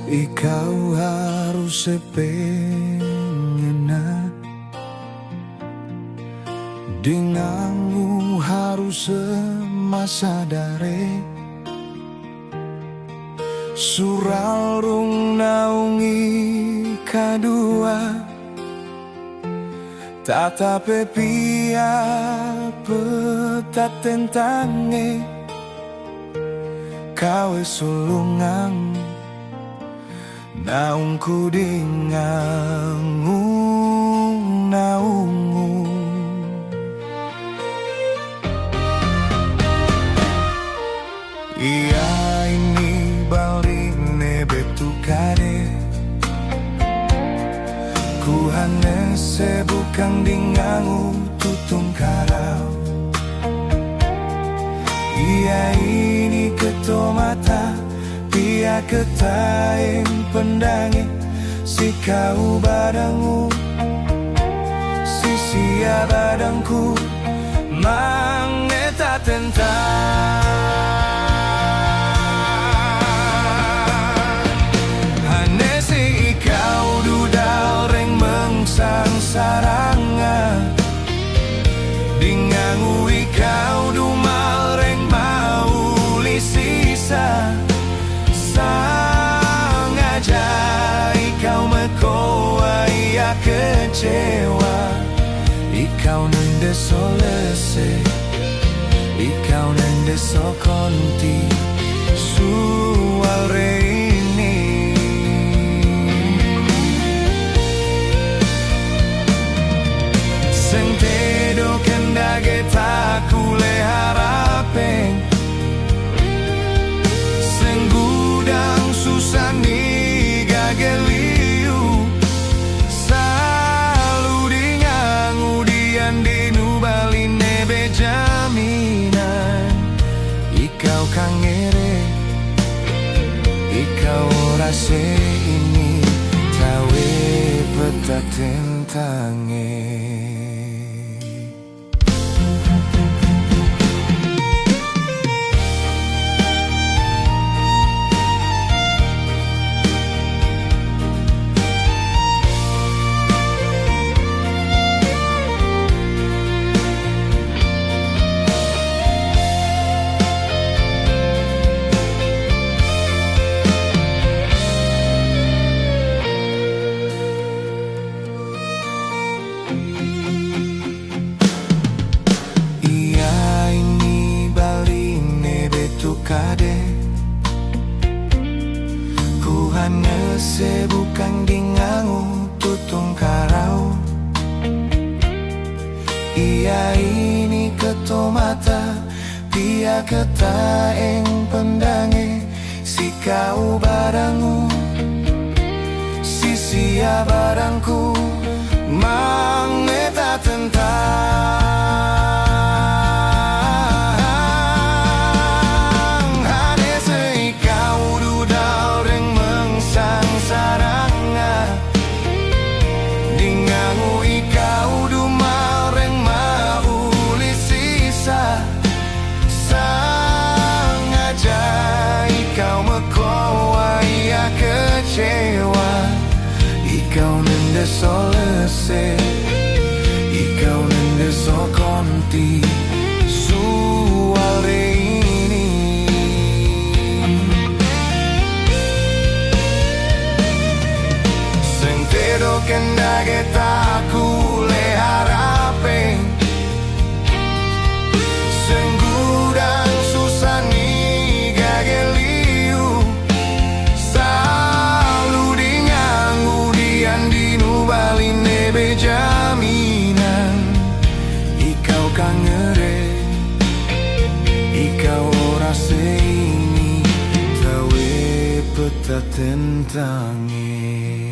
Ikau harus sepengena, denganmu harus semasa dare. Suralrung naungi kadua, tatape pia petat tentange. Kawe sulungang naungku denganmu, naungmu. Iya ini baline betukade, ku hanya sebukang denganmu tutung karau. Iya ini ketomata, pia ketaing pendangi, si kau badangmu, si sia badangku, mangneta tentang. Hane si kau dudal reng mengsang saranga, denganmu ikau dumal reng mau lisisa. Sengaja ikau mekoa ia kecewa, ikau nende solese, ikau nende sokonti suare ini. Sentedo kendage taku le harapeng, susani gageliu, selalu denganmu dian dinu baline bejaminan. Ikau kangere, ikau rase ini, tawe peta tentange. Ku hanya sebukang denganmu tutung karau. Iya ini ketomata, pia ketaeng pendange, si kau barangmu, si sia barangku, mangneta tentang. Ikau nende solese, ikau nende sokonti suare ini. Sentedo kendage taku le harapeng, senggudang susani gageliu, baline bejaminan. Ikau kangere, ikau rase ini, tawe peta tentange.